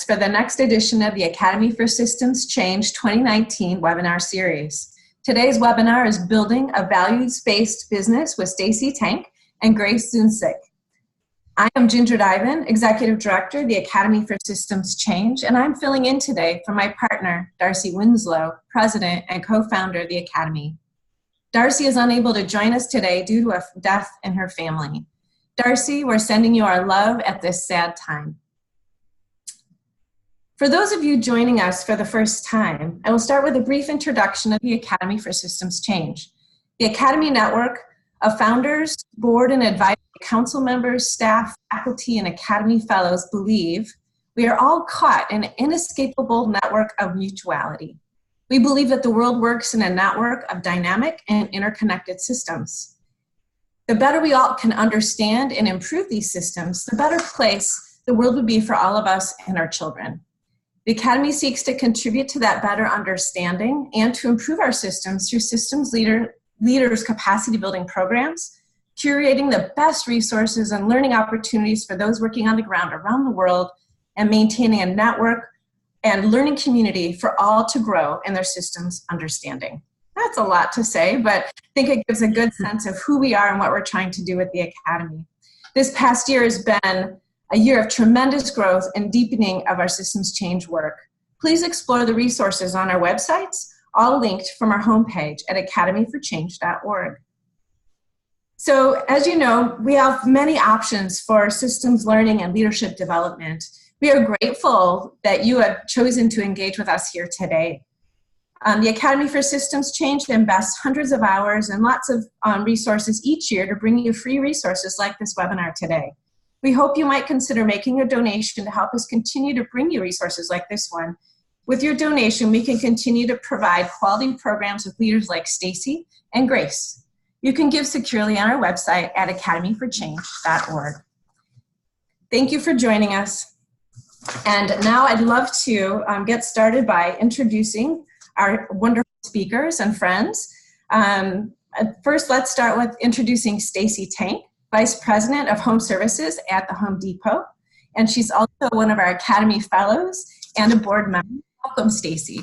for the next edition of the Academy for Systems Change 2019 webinar series. Today's webinar is Building a Values-Based Business with Stacey Tank and Grace Zuncic. I am Ginger Duiven, Executive Director of the Academy for Systems Change, and I'm filling in today for my partner, Darcy Winslow, President and co-founder of the Academy. Darcy is unable to join us today due to a death in her family. Darcy, we're sending you our love at this sad time. For those of you joining us for the first time, I will start with a brief introduction of the Academy for Systems Change. The Academy network of founders, board and advisory council members, staff, faculty, and Academy fellows believe we are all caught in an inescapable network of mutuality. We believe that the world works in a network of dynamic and interconnected systems. The better we all can understand and improve these systems, the better place the world would be for all of us and our children. The Academy seeks to contribute to that better understanding and to improve our systems through systems leaders capacity building programs, curating the best resources and learning opportunities for those working on the ground around the world, and maintaining a network and learning community for all to grow in their systems understanding. That's a lot to say, but I think it gives a good sense of who we are and what we're trying to do with the Academy. This past year has been a year of tremendous growth and deepening of our systems change work. Please explore the resources on our websites, all linked from our homepage at academyforchange.org. So, as you know, we have many options for systems learning and leadership development. We are grateful that you have chosen to engage with us here today. The Academy for Systems Change invests hundreds of hours and lots of resources each year to bring you free resources like this webinar today. We hope you might consider making a donation to help us continue to bring you resources like this one. With your donation, we can continue to provide quality programs with leaders like Stacey and Grace. You can give securely on our website at academyforchange.org. Thank you for joining us. And now I'd love to get started by introducing our wonderful speakers and friends. First, let's start with introducing Stacey Tank, Vice President of Home Services at the Home Depot, and she's also one of our Academy Fellows and a board member. Welcome, Stacey.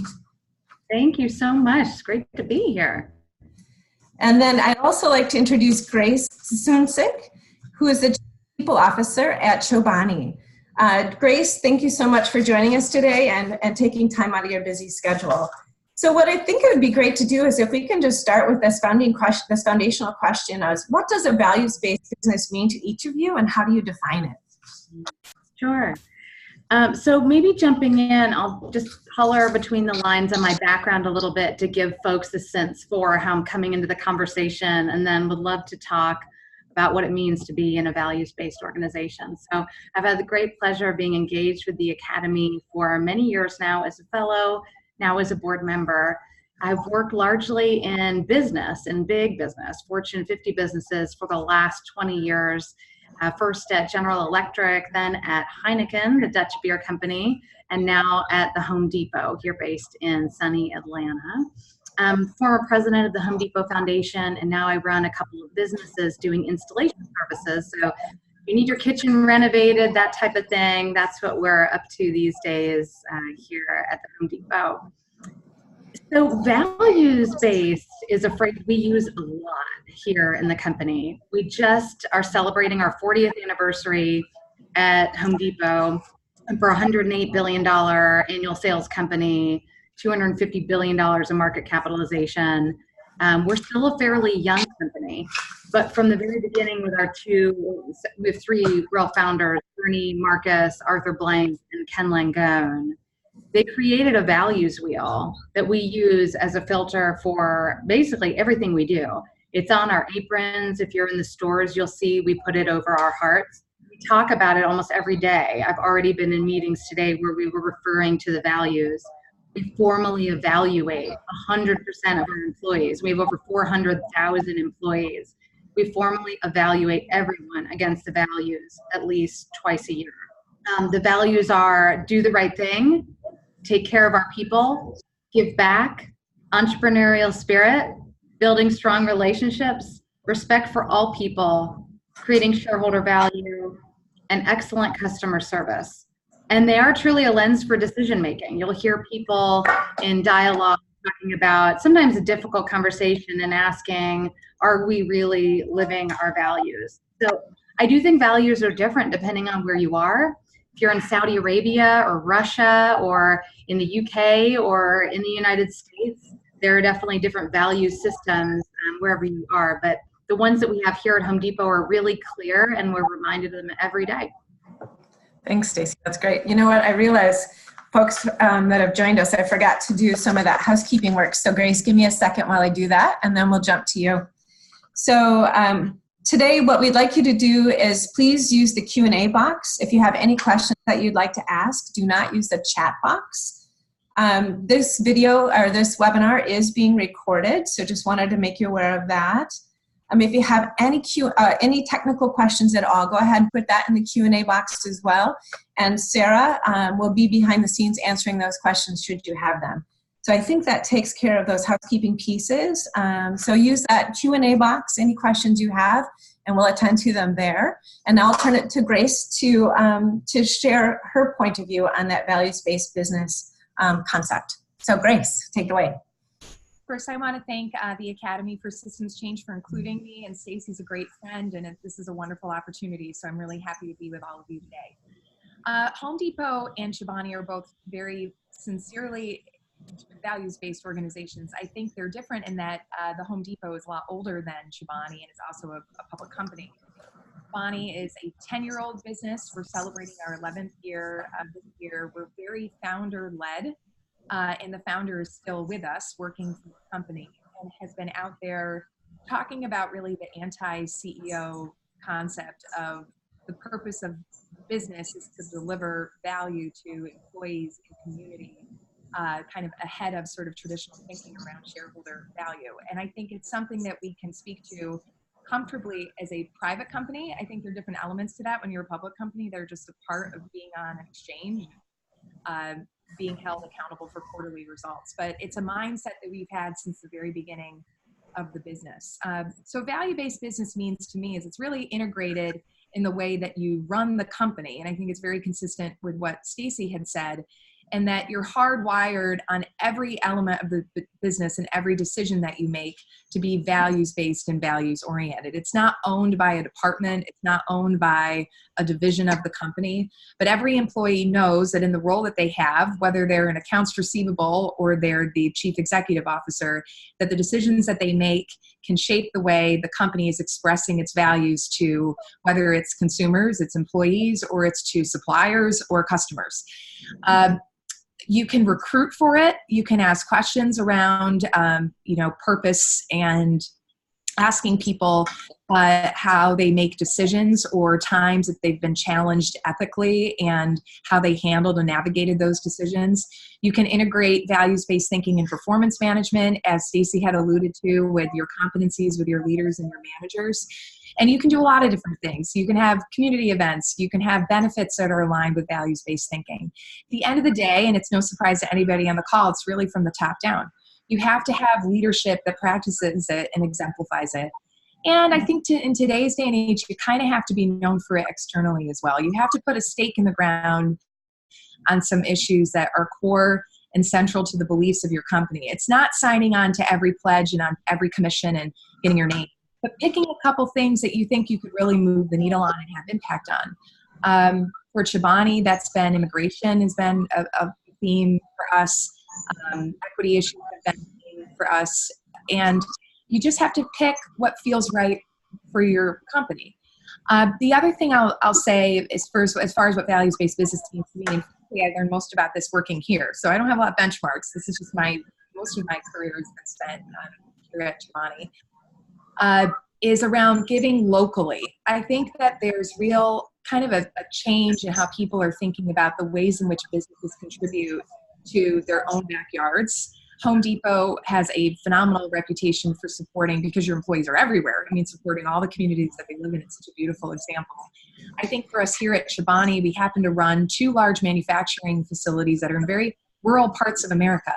Thank you so much. It's great to be here. And then I'd also like to introduce Grace Zuncic, who is the Chief People Officer at Chobani. Grace, thank you so much for joining us today and taking time out of your busy schedule. So what I think it would be great to do is if we can just start with this foundational question of what does a values-based business mean to each of you and how do you define it? Sure. So maybe jumping in, I'll just color between the lines on my background a little bit to give folks a sense for how I'm coming into the conversation, and then would love to talk about what it means to be in a values-based organization. So I've had the great pleasure of being engaged with the Academy for many years now as a fellow, now as a board member. I've worked largely in business, in big business, Fortune 50 businesses for the last 20 years. First at General Electric, then at Heineken, the Dutch beer company, and now at the Home Depot, here based in sunny Atlanta. Former president of the Home Depot Foundation, and now I run a couple of businesses doing installation services. So if you need your kitchen renovated, that type of thing, that's what we're up to these days here at the Home Depot. So values-based is a phrase we use a lot here in the company. We just are celebrating our 40th anniversary at Home Depot, and for a $108 billion annual sales company, $250 billion in market capitalization. We're still a fairly young company, but from the very beginning with we have three real founders, Bernie Marcus, Arthur Blank, and Ken Langone. They created a values wheel that we use as a filter for basically everything we do. It's on our aprons. If you're in the stores, you'll see we put it over our hearts. We talk about it almost every day. I've already been in meetings today where we were referring to the values. We formally evaluate 100% of our employees. We have over 400,000 employees. We formally evaluate everyone against the values at least twice a year. The values are do the right thing, take care of our people, give back, entrepreneurial spirit, building strong relationships, respect for all people, creating shareholder value, and excellent customer service. And they are truly a lens for decision making. You'll hear people in dialogue talking about sometimes a difficult conversation and asking, are we really living our values? So I do think values are different depending on where you are. If you're in Saudi Arabia or Russia or in the UK or in the United States, there are definitely different value systems wherever you are. But the ones that we have here at Home Depot are really clear, and we're reminded of them every day. Thanks, Stacey. That's great. You know what? I realize, folks that have joined us, I forgot to do some of that housekeeping work. So Grace, give me a second while I do that, and then we'll jump to you. So today, what we'd like you to do is please use the Q&A box. If you have any questions that you'd like to ask, do not use the chat box. This video or this webinar is being recorded, so just wanted to make you aware of that. If you have any technical questions at all, go ahead and put that in the Q&A box as well. And Sarah will be behind the scenes answering those questions should you have them. So I think that takes care of those housekeeping pieces. So use that Q&A box, any questions you have, and we'll attend to them there. And I'll turn it to Grace to share her point of view on that values-based business concept. So Grace, take it away. First, I want to thank the Academy for Systems Change for including me, and Stacey's a great friend, and this is a wonderful opportunity, so I'm really happy to be with all of you today. Home Depot and Chobani are both very sincerely values-based organizations. I think they're different in that the Home Depot is a lot older than Chobani and is also a public company. Chobani is a 10-year-old business. We're celebrating our 11th year this year. We're very founder-led. And the founder is still with us working for the company and has been out there talking about really the anti-CEO concept of the purpose of business is to deliver value to employees and community, kind of ahead of sort of traditional thinking around shareholder value. And I think it's something that we can speak to comfortably as a private company. I think there are different elements to that. When you're a public company, they're just a part of being on an exchange, being held accountable for quarterly results. But it's a mindset that we've had since the very beginning of the business. So value-based business means to me is it's really integrated in the way that you run the company. And I think it's very consistent with what Stacey had said, and that you're hardwired on every element of the business and every decision that you make to be values-based and values-oriented. It's not owned by a department. It's not owned by a division of the company. But every employee knows that in the role that they have, whether they're an accounts receivable or they're the chief executive officer, that the decisions that they make can shape the way the company is expressing its values to, whether it's consumers, its employees, or it's to suppliers or customers. You can recruit for it. You can ask questions around, purpose and asking people how they make decisions or times that they've been challenged ethically and how they handled and navigated those decisions. You can integrate values-based thinking and performance management, as Stacey had alluded to, with your competencies, with your leaders and your managers. And you can do a lot of different things. You can have community events. You can have benefits that are aligned with values-based thinking. At the end of the day, and it's no surprise to anybody on the call, it's really from the top down. You have to have leadership that practices it and exemplifies it. And I think in today's day and age, you kind of have to be known for it externally as well. You have to put a stake in the ground on some issues that are core and central to the beliefs of your company. It's not signing on to every pledge and on every commission and getting your name, but picking a couple things that you think you could really move the needle on and have impact on. For Chobani, that's been immigration has been a theme for us. Equity issues have been a theme for us. And you just have to pick what feels right for your company. The other thing I'll say is as far as what values-based business means to me, and I learned most about this working here. So I don't have a lot of benchmarks. This is just most of my career has been spent here at Chobani. Is around giving locally. I think that there's real kind of a change in how people are thinking about the ways in which businesses contribute to their own backyards. Home Depot has a phenomenal reputation for supporting, because your employees are everywhere, supporting all the communities that they live in. It's such a beautiful example. I think for us here at Chobani, we happen to run 2 large manufacturing facilities that are in very rural parts of America.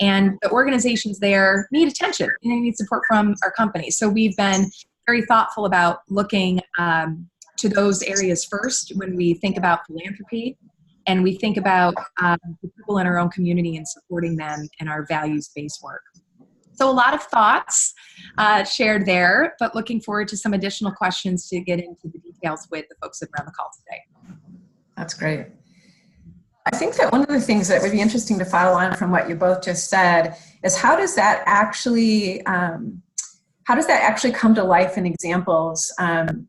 And the organizations there need attention and they need support from our company. So we've been very thoughtful about looking to those areas first when we think about philanthropy. and we think about the people in our own community and supporting them in our values-based work. So a lot of thoughts shared there, but looking forward to some additional questions to get into the details with the folks that are on the call today. That's great. I think that one of the things that would be interesting to follow on from what you both just said is how does that actually come to life in examples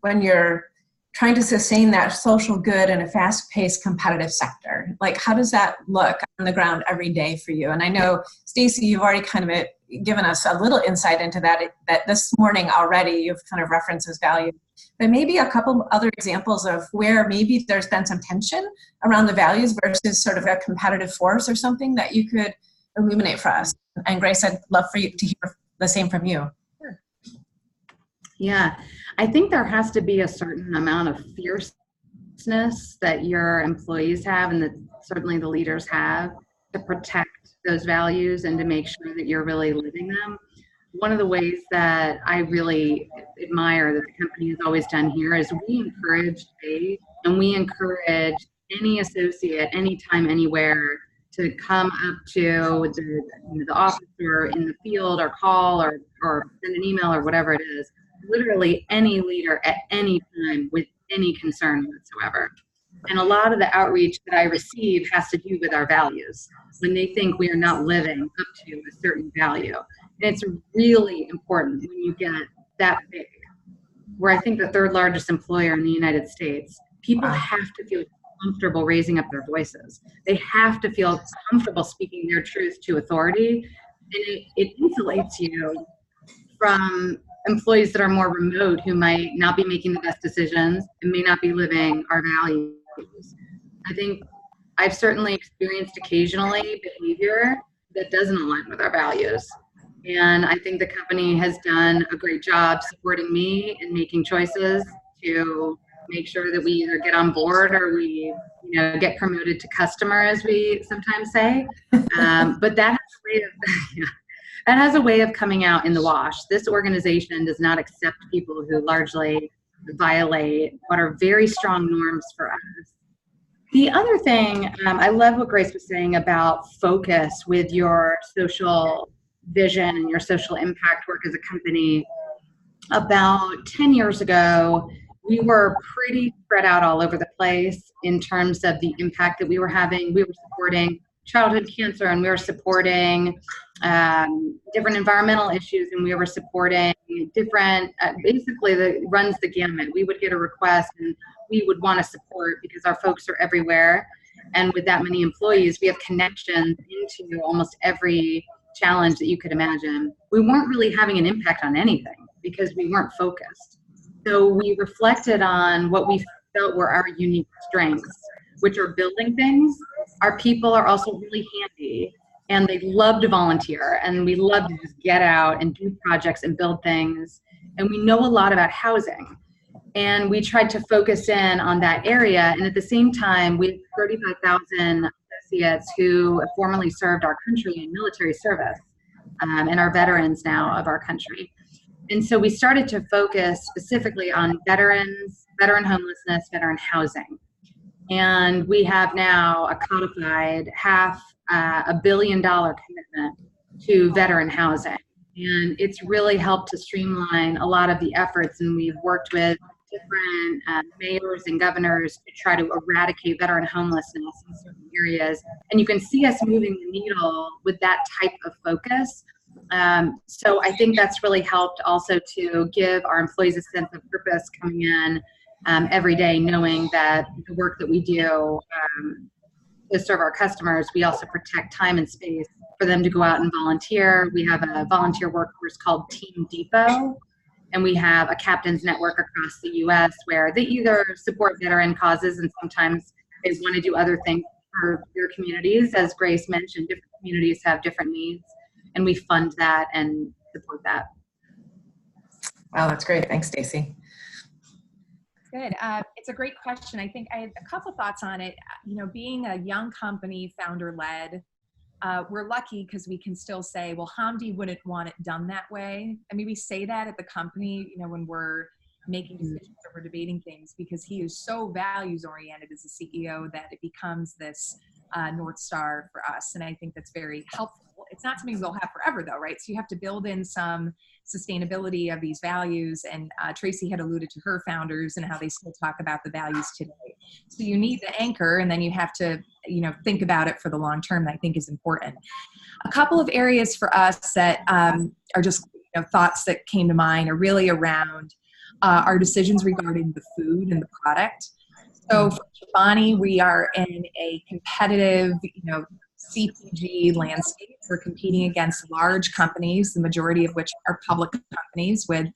when you're trying to sustain that social good in a fast-paced competitive sector? Like, how does that look on the ground every day for you? And I know, Stacey, you've already kind of given us a little insight into that this morning already. You've kind of referenced this value. But maybe a couple other examples of where maybe there's been some tension around the values versus sort of a competitive force or something that you could illuminate for us. And Grace, I'd love for you to hear the same from you. Yeah, I think there has to be a certain amount of fierceness that your employees have and that certainly the leaders have to protect those values and to make sure that you're really living them. One of the ways that I really admire that the company has always done here is we encourage faith and we encourage any associate, anytime, anywhere, to come up to the office or in the field or call or send an email or whatever it is. Literally any leader at any time with any concern whatsoever. And a lot of the outreach that I receive has to do with our values when they think we are not living up to a certain value. And it's really important when you get that big. We're, I think, the third largest employer in the United States. People have to feel comfortable raising up their voices. They have to feel comfortable speaking their truth to authority. And it insulates you from employees that are more remote who might not be making the best decisions and may not be living our values. I think I've certainly experienced occasionally behavior that doesn't align with our values. And I think the company has done a great job supporting me and making choices to make sure that we either get on board or we get promoted to customer, as we sometimes say. But that has a way of that has a way of coming out in the wash. This organization does not accept people who largely violate what are very strong norms for us. The other thing, I love what Grace was saying about focus with your social vision and your social impact work as a company. About 10 years ago, we were pretty spread out all over the place in terms of the impact that we were having. We were supporting childhood cancer, and we were supporting different environmental issues, and we were supporting different, basically runs the gamut. We would get a request and we would want to support because our folks are everywhere. And with that many employees, we have connections into almost every challenge that you could imagine. We weren't really having an impact on anything because we weren't focused. So we reflected on what we felt were our unique strengths, which are building things. Our people are also really handy and they love to volunteer and we love to just get out and do projects and build things. And we know a lot about housing. And we tried to focus in on that area. And at the same time, we have 35,000 associates who formerly served our country in military service and are veterans now of our country. And so we started to focus specifically on veterans, veteran homelessness, veteran housing. And we have now a codified $500 million commitment to veteran housing. And it's really helped to streamline a lot of the efforts. And we've worked with different mayors and governors to try to eradicate veteran homelessness in certain areas. And you can see us moving the needle with that type of focus. So I think that's really helped also to give our employees a sense of purpose coming in every day, knowing that the work that we do to serve our customers, we also protect time and space for them to go out and volunteer. We have a volunteer workforce called Team Depot, and we have a captain's network across the U.S. where they either support veteran causes and sometimes they want to do other things for their communities. As Grace mentioned, different communities have different needs, and we fund that and support that. Wow, that's great. Thanks, Stacey. Good. It's a great question. I think I have a couple thoughts on it. Being a young company, founder-led, we're lucky because we can still say, well, Hamdi wouldn't want it done that way. I mean, we say that at the company, when we're making decisions or we're debating things, because he is so values oriented as a CEO that it becomes this North Star for us. And I think that's very helpful. It's not something we'll have forever though, right? So you have to build in some sustainability of these values. And Tracy had alluded to her founders and how they still talk about the values today. So you need the anchor, and then you have to, think about it for the long term, that I think is important. A couple of areas for us that are just thoughts that came to mind are really around our decisions regarding the food and the product. So for Chobani, we are in a competitive, CPG landscape. We're competing against large companies, the majority of which are public companies with,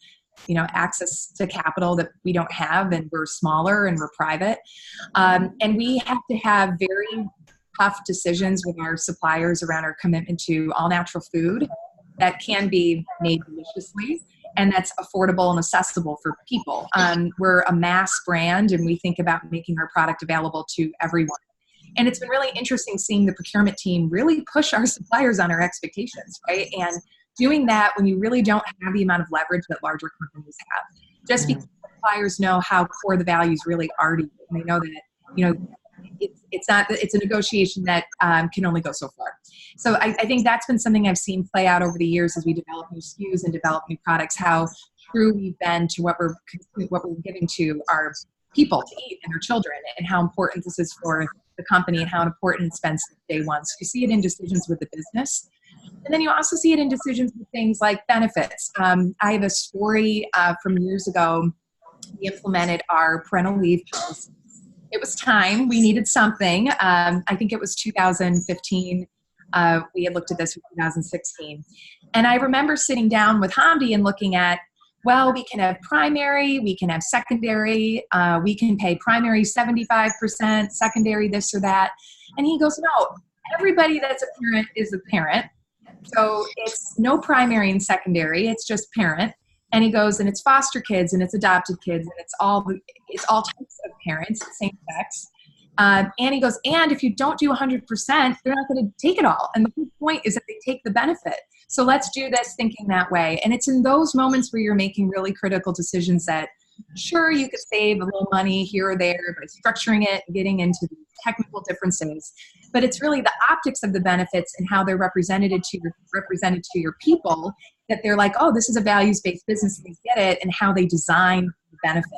access to capital that we don't have, and we're smaller and we're private. And we have to have very tough decisions with our suppliers around our commitment to all natural food that can be made deliciously and that's affordable and accessible for people. We're a mass brand, and we think about making our product available to everyone. And it's been really interesting seeing the procurement team really push our suppliers on our expectations, right? And doing that when you really don't have the amount of leverage that larger companies have. Just because suppliers know how core the values really are to you. And they know that, it's a negotiation that can only go so far. So I think that's been something I've seen play out over the years as we develop new SKUs and develop new products, how true we've been to what we're giving to our people to eat and our children, and how important this is for the company and how important it's been since day one. So you see it in decisions with the business. And then you also see it in decisions with things like benefits. I have a story from years ago. We implemented our parental leave policy. It was time. We needed something. I think it was 2015. We had looked at this in 2016. And I remember sitting down with Hamdi and looking at, well, we can have primary, we can have secondary, we can pay primary 75%, secondary this or that. And he goes, no, everybody that's a parent is a parent. So it's no primary and secondary, it's just parent. And he goes, and it's foster kids, and it's adopted kids, and it's all types of parents, same sex. And he goes, and if you don't do 100%, they're not going to take it all. And the whole point is that they take the benefit. So let's do this thinking that way. And it's in those moments where you're making really critical decisions that, sure, you could save a little money here or there by structuring it and getting into the technical differences. But it's really the optics of the benefits and how they're represented to your people, that they're like, oh, this is a values-based business, and they get it, and how they design the benefit.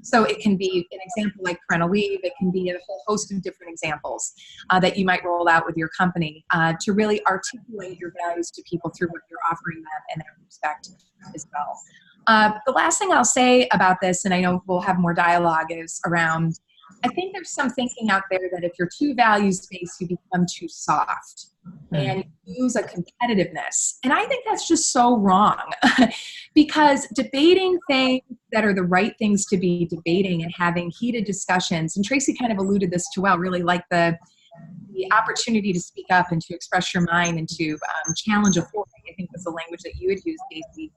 So it can be an example like parental leave. It can be a whole host of different examples that you might roll out with your company to really articulate your values to people through what you're offering them in that respect as well. The last thing I'll say about this, and I know we'll have more dialogue, is around, I think there's some thinking out there that if you're too values-based, you become too soft and you lose a competitiveness. And I think that's just so wrong because debating things that are the right things to be debating and having heated discussions, and Tracy kind of alluded this to, well, really like the opportunity to speak up and to express your mind and to challenge authority, I think was the language that you had used, Stacey,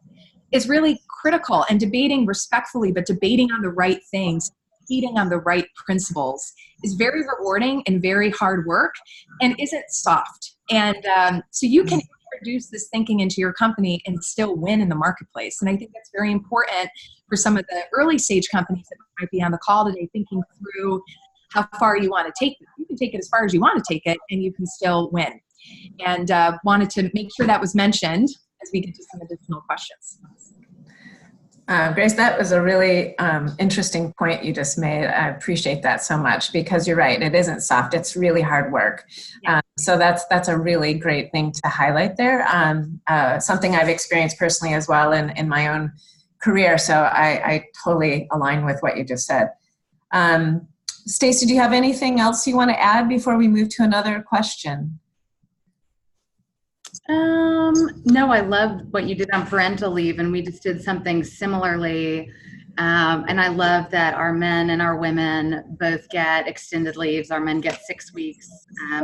is really critical. And debating respectfully, but debating on the right things, feeding on the right principles is very rewarding and very hard work and isn't soft. And so you can introduce this thinking into your company and still win in the marketplace. And I think that's very important for some of the early stage companies that might be on the call today, thinking through how far you want to take it. You can take it as far as you want to take it, and you can still win. And wanted to make sure that was mentioned as we get to some additional questions. Grace, that was a really interesting point you just made. I appreciate that so much, because you're right. It isn't soft. It's really hard work. So that's a really great thing to highlight there. Something I've experienced personally as well in my own career. So I totally align with what you just said. Stacey, do you have anything else you want to add before we move to another question? No, I loved what you did on parental leave, and we just did something similarly. And I love that our men and our women both get extended leaves. Our men get 6 weeks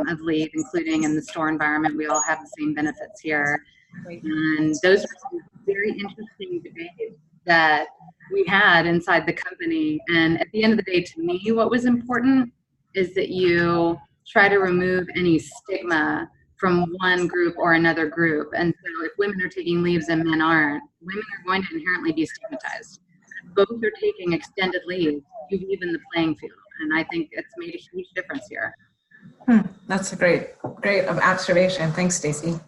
of leave, including in the store environment. We all have the same benefits here. And those are some very interesting debates that we had inside the company. And at the end of the day, to me, what was important is that you try to remove any stigma from one group or another group. And so if women are taking leaves and men aren't, women are going to inherently be stigmatized. both are taking extended leave, you've evened the playing field. And I think it's made a huge difference here. That's a great observation. Thanks, Stacey.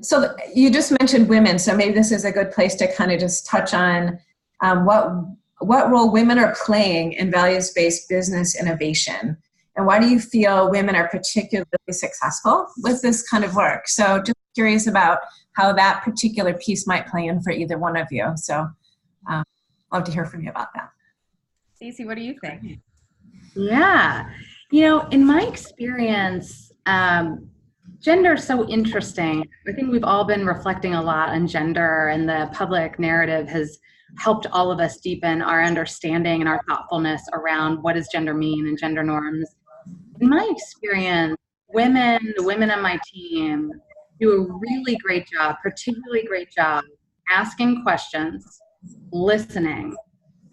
So you just mentioned women, so maybe this is a good place to kind of just touch on what role women are playing in values-based business innovation, and why do you feel women are particularly successful with this kind of work? So just curious about how that particular piece might play in for either one of you. So love to hear from you about that. Stacey, what do you think? Yeah, you know, in my experience, gender is so interesting. I think we've all been reflecting a lot on gender, and the public narrative has helped all of us deepen our understanding and our thoughtfulness around what does gender mean and gender norms. In my experience, the women on my team do a really great job, particularly great job, asking questions, listening,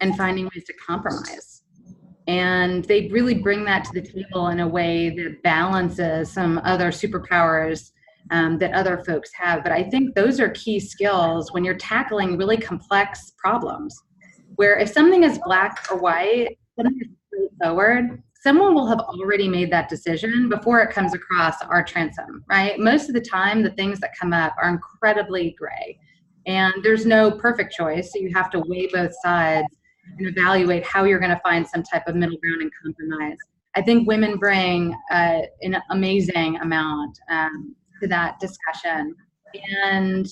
and finding ways to compromise. And they really bring that to the table in a way that balances some other superpowers that other folks have. But I think those are key skills when you're tackling really complex problems, where if something is black or white, something is straightforward, someone will have already made that decision before it comes across our transom, right? Most of the time, the things that come up are incredibly gray, and there's no perfect choice. So you have to weigh both sides and evaluate how you're going to find some type of middle ground and compromise. I think women bring an amazing amount to that discussion. And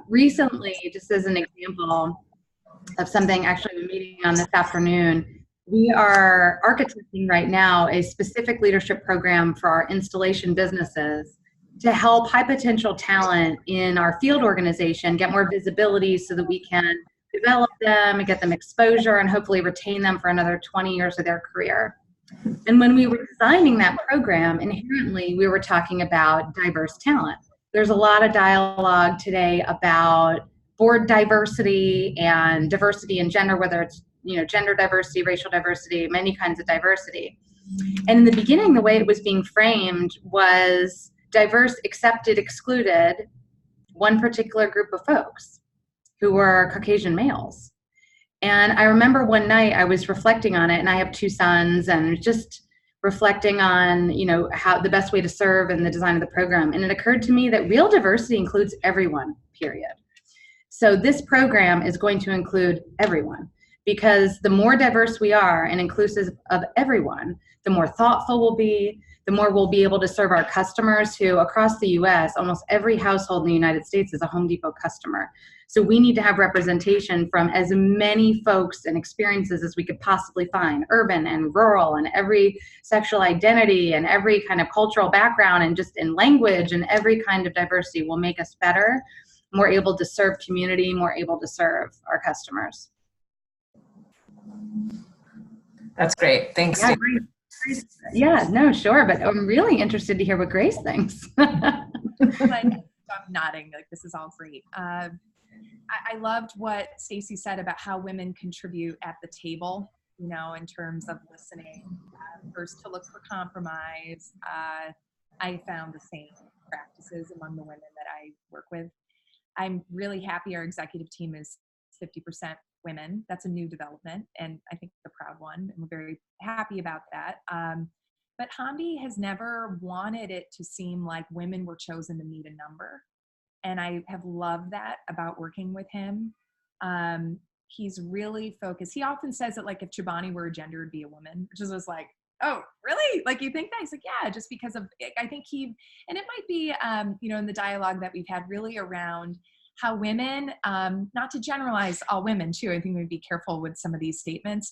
recently, just as an example of something actually we're meeting on this afternoon, we are architecting right now a specific leadership program for our installation businesses to help high potential talent in our field organization get more visibility so that we can develop them and get them exposure and hopefully retain them for another 20 years of their career. And when we were designing that program, inherently we were talking about diverse talent. There's a lot of dialogue today about board diversity and diversity in gender, whether it's gender diversity, racial diversity, many kinds of diversity. And in the beginning, the way it was being framed was diverse, accepted, excluded one particular group of folks who were Caucasian males. And I remember one night I was reflecting on it, and I have 2 sons, and just reflecting on, how the best way to serve in the design of the program. And it occurred to me that real diversity includes everyone, period. So this program is going to include everyone, because the more diverse we are and inclusive of everyone, the more thoughtful we'll be, the more we'll be able to serve our customers who across the US, almost every household in the United States is a Home Depot customer. So we need to have representation from as many folks and experiences as we could possibly find, urban and rural, and every sexual identity and every kind of cultural background, and just in language, and every kind of diversity will make us better, more able to serve community, more able to serve our customers. That's great. Thanks. Yeah, great. Yeah, no, sure. But I'm really interested to hear what Grace thinks. I'm nodding, like this is all great. I loved what Stacey said about how women contribute at the table, in terms of listening, first to look for compromise. I found the same practices among the women that I work with. I'm really happy our executive team is 50% women. That's a new development, and I think a proud one, and we're very happy about that. But Hamdi has never wanted it to seem like women were chosen to meet a number. And I have loved that about working with him. He's really focused. He often says that, like, if Chobani were a gender, it'd be a woman, which is just like, oh, really? Like, you think that? He's like, yeah, just because of, I think and it might be, in the dialogue that we've had really around how women, not to generalize all women too, I think we'd be careful with some of these statements,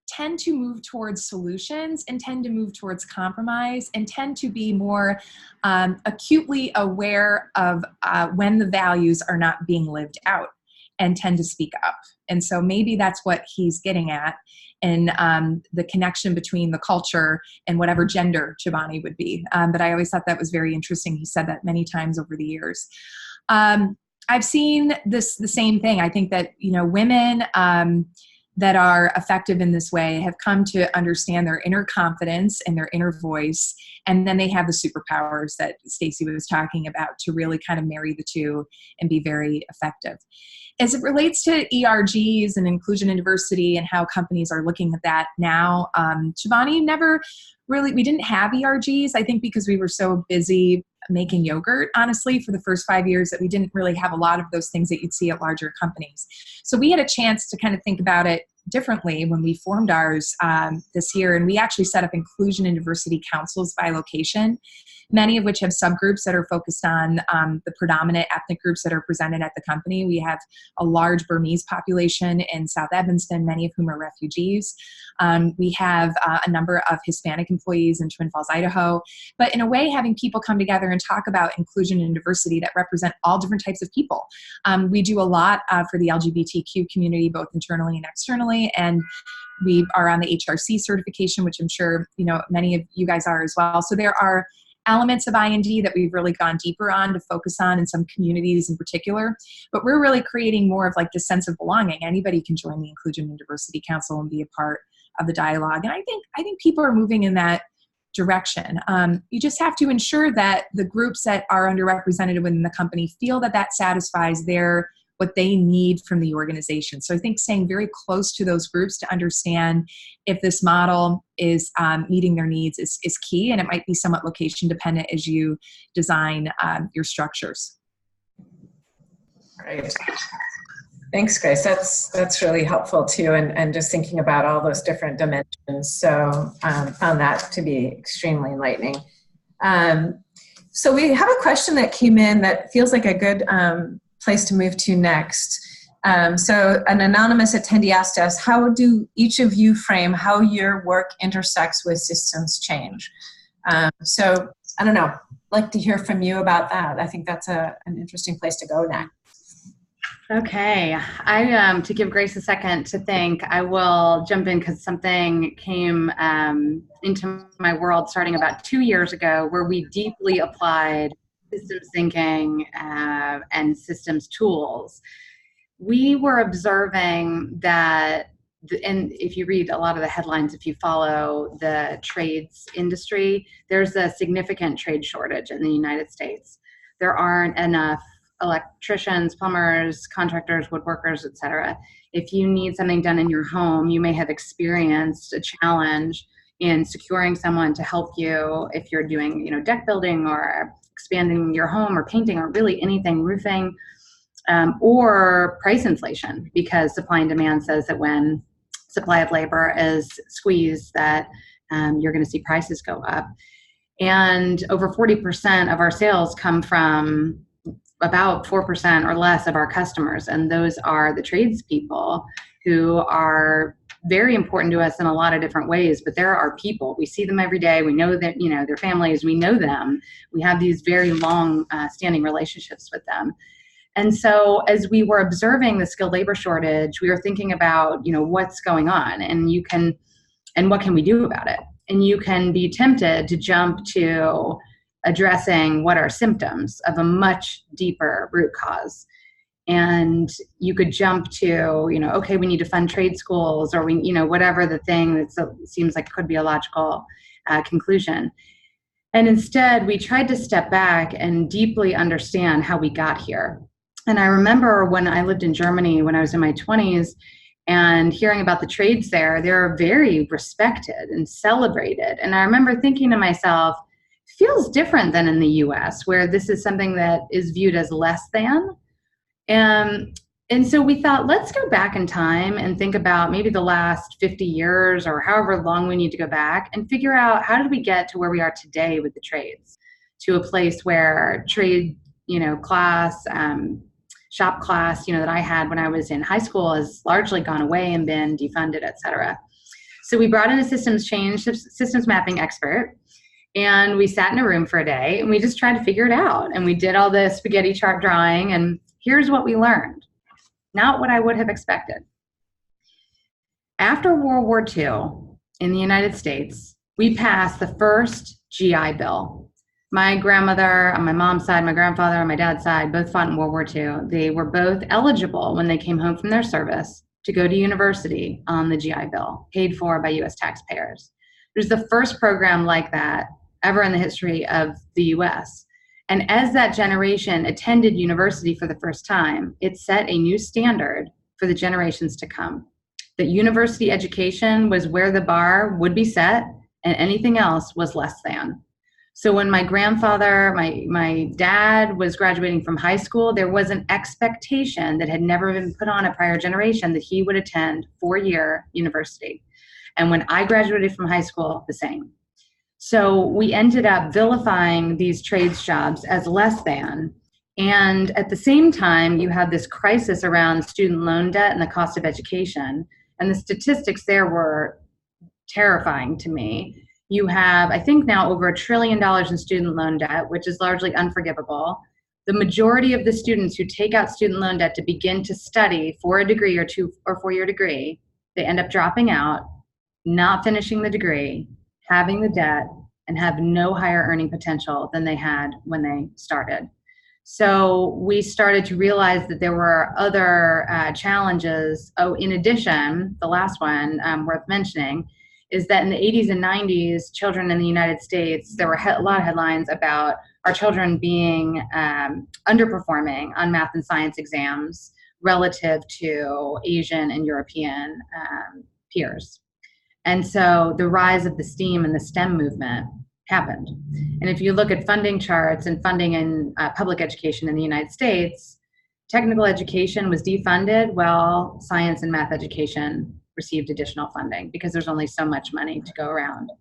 tend to move towards solutions and tend to move towards compromise and tend to be more acutely aware of when the values are not being lived out and tend to speak up. And so maybe that's what he's getting at, in the connection between the culture and whatever gender Chobani would be. But I always thought that was very interesting. He said that many times over the years. I've seen the same thing. I think that, women, that are effective in this way have come to understand their inner confidence and their inner voice. And then they have the superpowers that Stacey was talking about to really kind of marry the two and be very effective. As it relates to ERGs and inclusion and diversity and how companies are looking at that now, Chobani we didn't have ERGs, I think because we were so busy making yogurt, honestly, for the first 5 years, that we didn't really have a lot of those things that you'd see at larger companies. So we had a chance to kind of think about it differently when we formed ours this year, and we actually set up inclusion and diversity councils by location, many of which have subgroups that are focused on the predominant ethnic groups that are presented at the company. We have a large Burmese population in South Evanston, many of whom are refugees. We have a number of Hispanic employees in Twin Falls, Idaho. But in a way, having people come together and talk about inclusion and diversity that represent all different types of people. We do a lot for the LGBTQ community, both internally and externally, and we are on the HRC certification, which I'm sure many of you guys are as well. So there are elements of IND that we've really gone deeper on to focus on in some communities in particular, but we're really creating more of like this sense of belonging. Anybody can join the Inclusion and Diversity Council and be a part of the dialogue. And I think people are moving in that direction. You just have to ensure that the groups that are underrepresented within the company feel that satisfies what they need from the organization. So I think staying very close to those groups to understand if this model is meeting their needs is key, and it might be somewhat location dependent as you design your structures. Great. Thanks, Grace. That's really helpful too, and just thinking about all those different dimensions. So found that to be extremely enlightening. So we have a question that came in that feels like a good place to move to next. So an anonymous attendee asked us, how do each of you frame how your work intersects with systems change? So I don't know, I'd like to hear from you about that. I think that's an interesting place to go next. Okay, to give Grace a second to think, I will jump in because something came into my world starting about 2 years ago where we deeply applied systems thinking and systems tools. We were observing that, and if you read a lot of the headlines, if you follow the trades industry, there's a significant trade shortage in the United States. There aren't enough electricians, plumbers, contractors, woodworkers, etc. If you need something done in your home, you may have experienced a challenge in securing someone to help you if you're doing, deck building or expanding your home or painting or really anything, roofing, or price inflation, because supply and demand says that when supply of labor is squeezed, that you're going to see prices go up. And over 40% of our sales come from about 4% or less of our customers, and those are the tradespeople who are very important to us in a lot of different ways, but there are people. We see them every day. We know that, their families, we know them. We have these very long standing relationships with them. And so as we were observing the skilled labor shortage, we were thinking about, what's going on and what can we do about it? And you can be tempted to jump to addressing what are symptoms of a much deeper root cause. And you could jump to, okay, we need to fund trade schools, or whatever the thing that seems like could be a logical conclusion. And instead, we tried to step back and deeply understand how we got here. And I remember when I lived in Germany when I was in my 20s and hearing about the trades there, they're very respected and celebrated. And I remember thinking to myself, feels different than in the US, where this is something that is viewed as less than. And so we thought, let's go back in time and think about maybe the last 50 years or however long we need to go back and figure out how did we get to where we are today with the trades, to a place where trade, class, shop class, that I had when I was in high school has largely gone away and been defunded, et cetera. So we brought in a systems mapping expert, and we sat in a room for a day and we just tried to figure it out. And we did all the spaghetti chart drawing, and here's what we learned. Not what I would have expected. After World War II in the United States, we passed the first GI Bill. My grandmother on my mom's side, my grandfather on my dad's side, both fought in World War II. They were both eligible when they came home from their service to go to university on the GI Bill, paid for by US taxpayers. It was the first program like that ever in the history of the US. And as that generation attended university for the first time, it set a new standard for the generations to come. That university education was where the bar would be set, and anything else was less than. So when my grandfather, my dad was graduating from high school, there was an expectation that had never been put on a prior generation that he would attend 4-year university. And when I graduated from high school, the same. So we ended up vilifying these trades jobs as less than. And at the same time, you had this crisis around student loan debt and the cost of education. And the statistics there were terrifying to me. You have, I think now, over $1 trillion in student loan debt, which is largely unforgivable. The majority of the students who take out student loan debt to begin to study for a degree or 2 or 4-year degree, they end up dropping out, not finishing the degree, having the debt, and have no higher earning potential than they had when they started. So we started to realize that there were other challenges. Oh, in addition, the last one worth mentioning is that in the 80s and 90s, children in the United States, there were a lot of headlines about our children being underperforming on math and science exams relative to Asian and European peers. And so the rise of the STEAM and the STEM movement happened. And if you look at funding charts and funding in public education in the United States, technical education was defunded while science and math education received additional funding because there's only so much money to go around.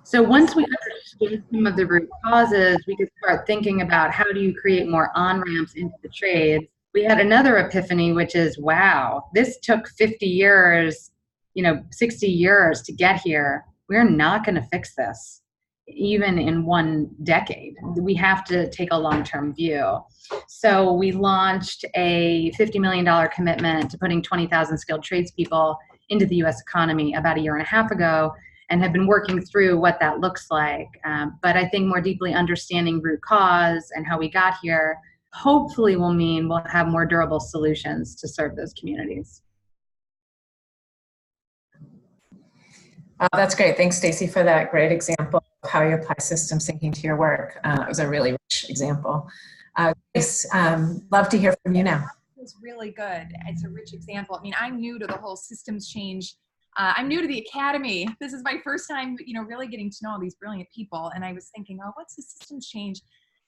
So once we understood some of the root causes, we could start thinking about how do you create more on-ramps into the trades. We had another epiphany, which is, wow, this took 50 years, 60 years to get here. We're not going to fix this, even in 1 decade. We have to take a long-term view. So we launched a $50 million commitment to putting 20,000 skilled tradespeople into the US economy about 1.5 years ago, and have been working through what that looks like. But I think more deeply understanding root cause and how we got here hopefully will mean we'll have more durable solutions to serve those communities. That's great. Thanks, Stacey, for that great example of how you apply systems thinking to your work. It was a really rich example. Grace, love to hear from you now. It's really good. It's a rich example. I mean, I'm new to the whole systems change. I'm new to the academy. This is my first time, really getting to know all these brilliant people. And I was thinking, oh, what's the systems change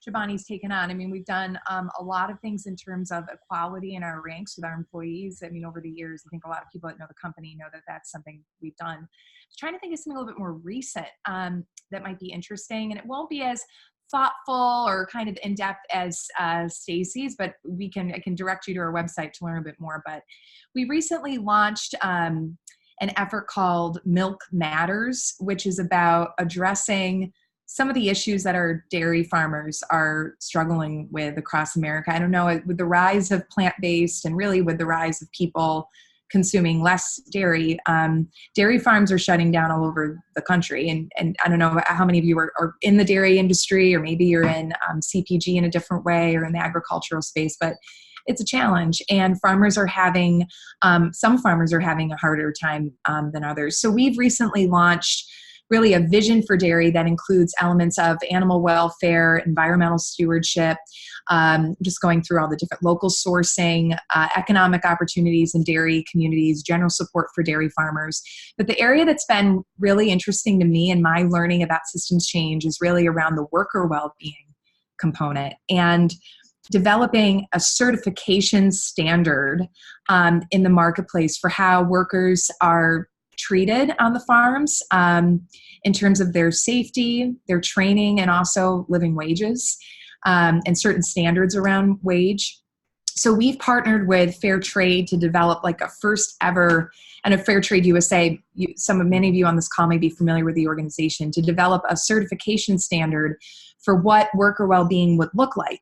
Chobani's taken on? I mean, we've done a lot of things in terms of equality in our ranks with our employees. I mean, over the years, I think a lot of people that know the company know that that's something we've done. I was trying to think of something a little bit more recent that might be interesting, and it won't be as thoughtful or kind of in-depth as Stacey's, but I can direct you to our website to learn a bit more. But we recently launched an effort called Milk Matters, which is about addressing some of the issues that our dairy farmers are struggling with across America. I don't know, with the rise of plant-based and really with the rise of people consuming less dairy, dairy farms are shutting down all over the country. And I don't know how many of you are in the dairy industry, or maybe you're in CPG in a different way, or in the agricultural space, but it's a challenge. And farmers are having, some farmers are having a harder time than others. So we've recently launched really a vision for dairy that includes elements of animal welfare, environmental stewardship, just going through all the different local sourcing, economic opportunities in dairy communities, general support for dairy farmers. But the area that's been really interesting to me in my learning about systems change is really around the worker well-being component, and developing a certification standard in the marketplace for how workers are treated on the farms in terms of their safety, their training, and also living wages, and certain standards around wage. So we've partnered with Fair Trade to develop like a first ever, and a Fair Trade USA, many of you on this call may be familiar with the organization, to develop a certification standard for what worker well-being would look like.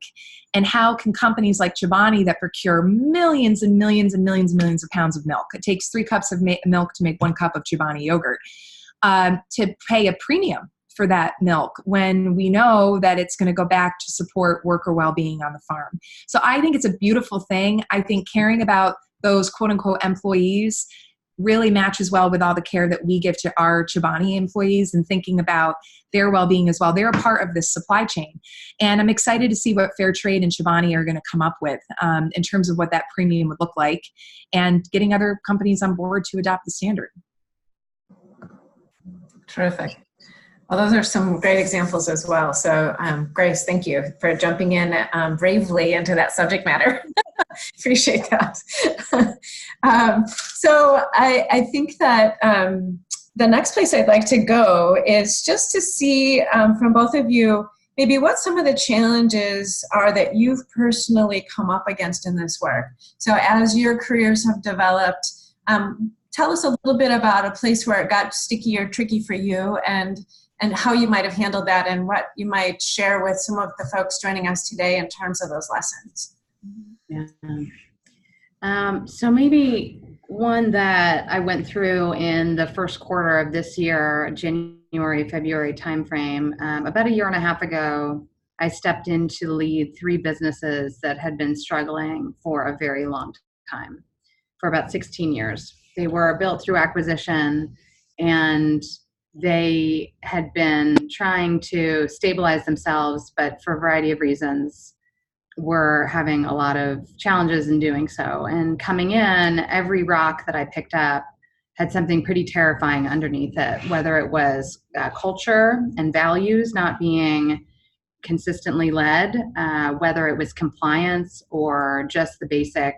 And how can companies like Chobani that procure millions and millions and millions and millions of pounds of milk, it takes 3 cups of milk to make 1 cup of Chobani yogurt, to pay a premium for that milk when we know that it's going to go back to support worker well-being on the farm. So I think it's a beautiful thing. I think caring about those quote unquote employees really matches well with all the care that we give to our Chobani employees and thinking about their well-being as well. They're a part of this supply chain. And I'm excited to see what Fair Trade and Chobani are going to come up with in terms of what that premium would look like and getting other companies on board to adopt the standard. Terrific. Well, those are some great examples as well. So, Grace, thank you for jumping in bravely into that subject matter. Appreciate that. So I think that the next place I'd like to go is just to see from both of you maybe what some of the challenges are that you've personally come up against in this work. So as your careers have developed, tell us a little bit about a place where it got sticky or tricky for you and how you might have handled that and what you might share with some of the folks joining us today in terms of those lessons. Yeah. So maybe one that I went through in the first quarter of this year, January, February timeframe, about a year and a half ago, I stepped in to lead 3 businesses that had been struggling for a very long time, for about 16 years. They were built through acquisition, and they had been trying to stabilize themselves, but for a variety of reasons were having a lot of challenges in doing so. And coming in, every rock that I picked up had something pretty terrifying underneath it, whether it was culture and values not being consistently led, whether it was compliance or just the basic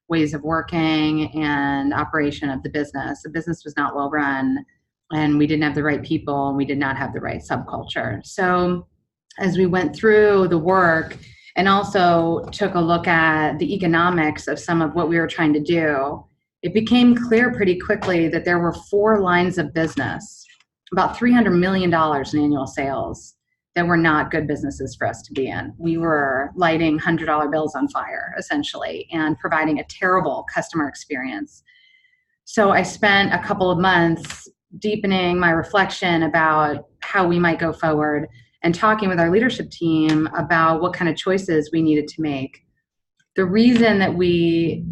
ways of working and operation of the business. The business was not well run, and we didn't have the right people, and we did not have the right subculture. So as we went through the work and also took a look at the economics of some of what we were trying to do, it became clear pretty quickly that there were 4 lines of business, about $300 million in annual sales, that were not good businesses for us to be in. We were lighting $100 bills on fire, essentially, and providing a terrible customer experience. So I spent a couple of months deepening my reflection about how we might go forward and talking with our leadership team about what kind of choices we needed to make. The reason that we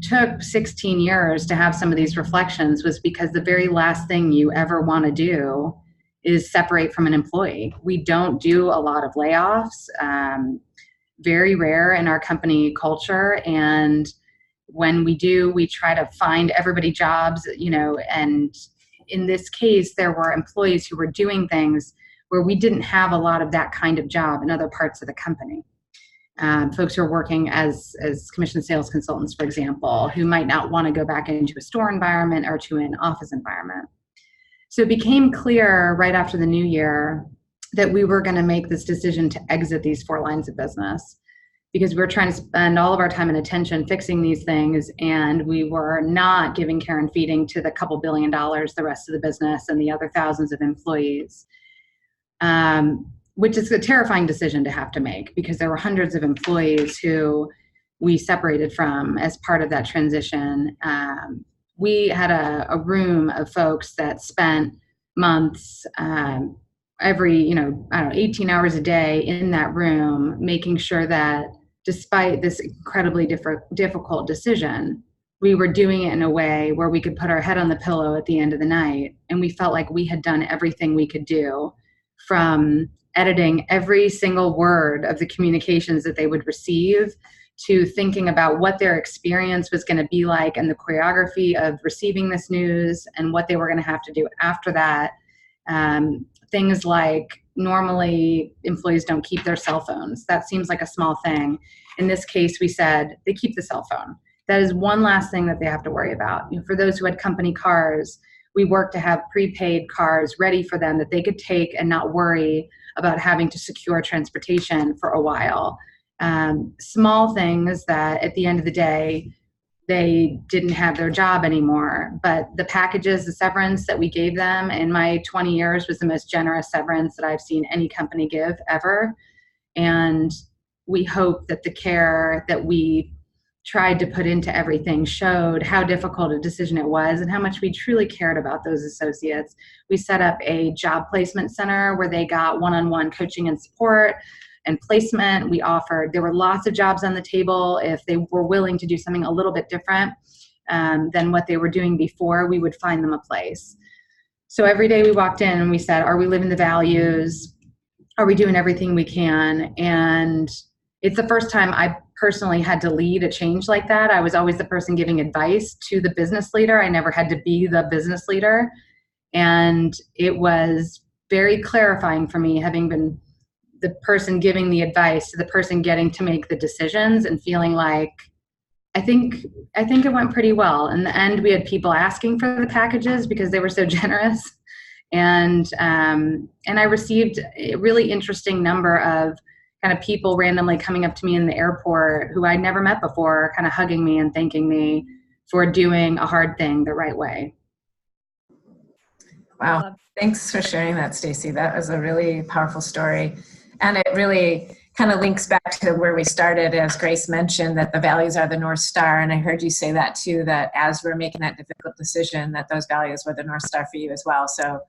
took 16 years to have some of these reflections was because the very last thing you ever want to do is separate from an employee. We don't do a lot of layoffs, very rare in our company culture. And when we do, we try to find everybody jobs, and in this case, there were employees who were doing things where we didn't have a lot of that kind of job in other parts of the company. Folks who are working as commission sales consultants, for example, who might not want to go back into a store environment or to an office environment. So it became clear right after the new year that we were going to make this decision to exit these 4 lines of business, because we were trying to spend all of our time and attention fixing these things, and we were not giving care and feeding to the couple $1 billion, the rest of the business, and the other thousands of employees. Which is a terrifying decision to have to make, because there were hundreds of employees who we separated from as part of that transition. We had a room of folks that spent months, every, 18 hours a day in that room, making sure that despite this incredibly difficult decision, we were doing it in a way where we could put our head on the pillow at the end of the night, and we felt like we had done everything we could do, from editing every single word of the communications that they would receive to thinking about what their experience was going to be like and the choreography of receiving this news and what they were going to have to do after that. Things like, normally employees don't keep their cell phones. That seems like a small thing. In this case, we said they keep the cell phone. That is one last thing that they have to worry about. For those who had company cars, we worked to have prepaid cars ready for them that they could take and not worry about having to secure transportation for a while. Small things that at the end of the day, they didn't have their job anymore. But the packages, the severance that we gave them in my 20 years was the most generous severance that I've seen any company give ever. And we hope that the care that we tried to put into everything showed how difficult a decision it was and how much we truly cared about those associates. We set up a job placement center where they got one-on-one coaching and support and placement. There were lots of jobs on the table. If they were willing to do something a little bit different than what they were doing before, we would find them a place. So every day we walked in and we said, are we living the values? Are we doing everything we can? And it's the first time I personally had to lead a change like that. I was always the person giving advice to the business leader. I never had to be the business leader. And it was very clarifying for me, having been the person giving the advice to the person getting to make the decisions and feeling like, I think it went pretty well. In the end, we had people asking for the packages because they were so generous. And I received a really interesting number of kind of people randomly coming up to me in the airport who I'd never met before, kind of hugging me and thanking me for doing a hard thing the right way. Wow. Thanks for sharing that, Stacey. That was a really powerful story. And it really kind of links back to where we started, as Grace mentioned, that the values are the North Star. And I heard you say that too, that as we're making that difficult decision, that those values were the North Star for you as well. So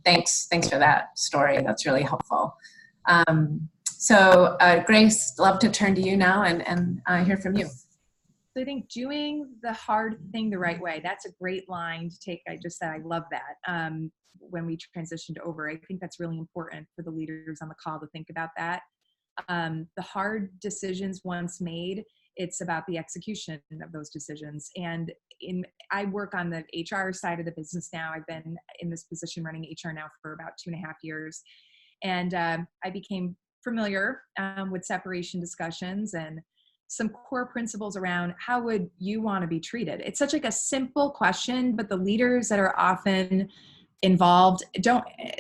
thanks for that story. That's really helpful. So Grace, love to turn to you now and hear from you. So I think doing the hard thing the right way, that's a great line to take. I just said, I love that. When we transitioned over, I think that's really important for the leaders on the call to think about that. The hard decisions once made, it's about the execution of those decisions. And I work on the HR side of the business now. I've been in this position running HR now for about 2.5 years. And I became familiar with separation discussions and some core principles around how would you want to be treated. It's such like a simple question, but the leaders that are often involved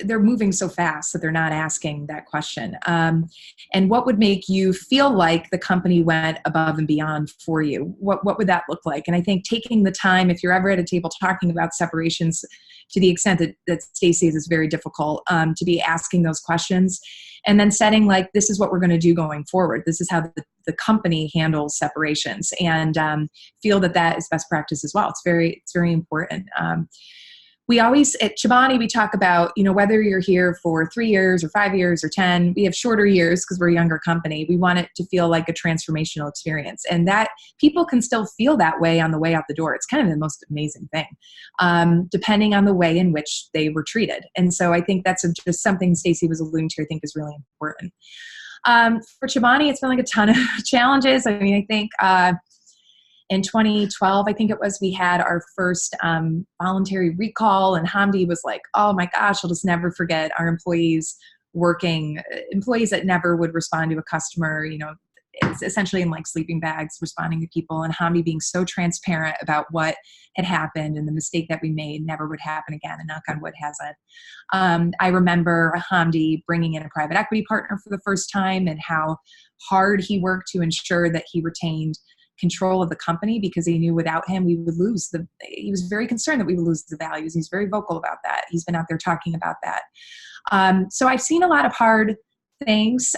they're moving so fast that they're not asking that question. And what would make you feel like the company went above and beyond for you? What would that look like? And I think taking the time, if you're ever at a table talking about separations, to the extent that Stacey is very difficult, to be asking those questions and then setting like, this is what we're going to do going forward. This is how the company handles separations, and feel that is best practice as well. It's very important. We always, at Chobani, we talk about, whether you're here for 3 years or 5 years or 10, we have shorter years because we're a younger company. We want it to feel like a transformational experience, and that people can still feel that way on the way out the door. It's kind of the most amazing thing, depending on the way in which they were treated. And so I think that's just something Stacey was alluding to, I think is really important. For Chobani, it's been like a ton of challenges. I mean, I think, in 2012, I think it was, we had our first voluntary recall, and Hamdi was like, oh my gosh, I'll just never forget our employees that never would respond to a customer, it's essentially in like sleeping bags, responding to people, and Hamdi being so transparent about what had happened and the mistake that we made never would happen again, and knock on wood hasn't. I remember Hamdi bringing in a private equity partner for the first time, and how hard he worked to ensure that he retained control of the company, because he knew without him we would lose he was very concerned that we would lose the values. He's very vocal about that. He's been out there talking about that. So I've seen a lot of hard things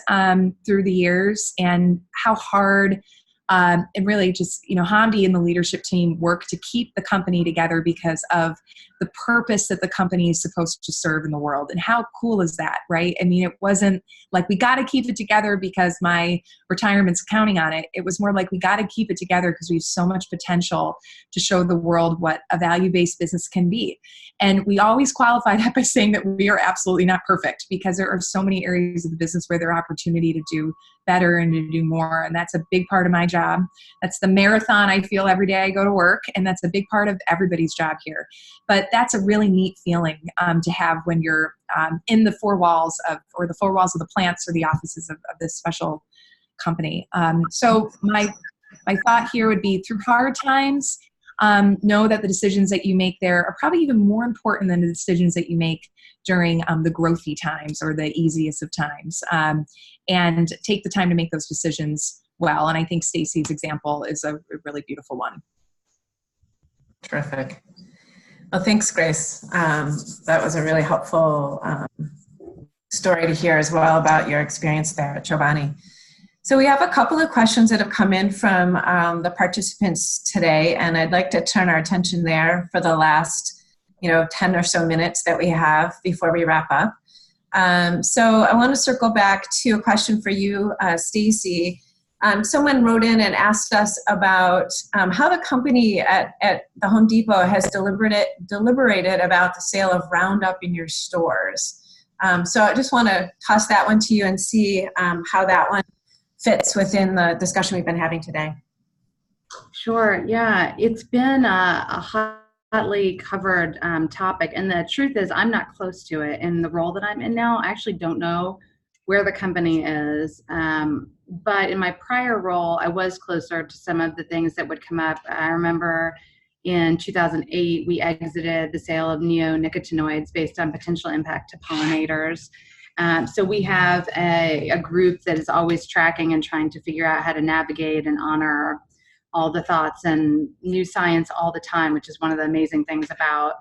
through the years, and how hard and really just, Hamdi and the leadership team work to keep the company together because of the purpose that the company is supposed to serve in the world. And how cool is that, right? I mean, it wasn't like we got to keep it together because my retirement's counting on it. It was more like we got to keep it together because we have so much potential to show the world what a value-based business can be. And we always qualify that by saying that we are absolutely not perfect, because there are so many areas of the business where there are opportunity to do better and to do more. And that's a big part of my job. That's the marathon I feel every day I go to work. And that's a big part of everybody's job here. But that's a really neat feeling to have when you're in the four walls of the plants or the offices of this special company. So my thought here would be, through hard times, know that the decisions that you make there are probably even more important than the decisions that you make during the growthy times or the easiest of times, and take the time to make those decisions well. And I think Stacey's example is a really beautiful one. Terrific. Well, thanks, Grace. That was a really helpful story to hear as well about your experience there at Chobani. So we have a couple of questions that have come in from the participants today, and I'd like to turn our attention there for the last 10 or so minutes that we have before we wrap up. So I want to circle back to a question for you, Stacey. Someone wrote in and asked us about how the company at the Home Depot has deliberated about the sale of Roundup in your stores. So I just want to toss that one to you and see how that one fits within the discussion we've been having today. Sure. Yeah, it's been a hotly covered topic, and the truth is I'm not close to it in the role that I'm in now. I actually don't know where the company is, but in my prior role, I was closer to some of the things that would come up. I remember in 2008, we exited the sale of neonicotinoids based on potential impact to pollinators. So we have a group that is always tracking and trying to figure out how to navigate and honor all the thoughts and new science all the time, which is one of the amazing things about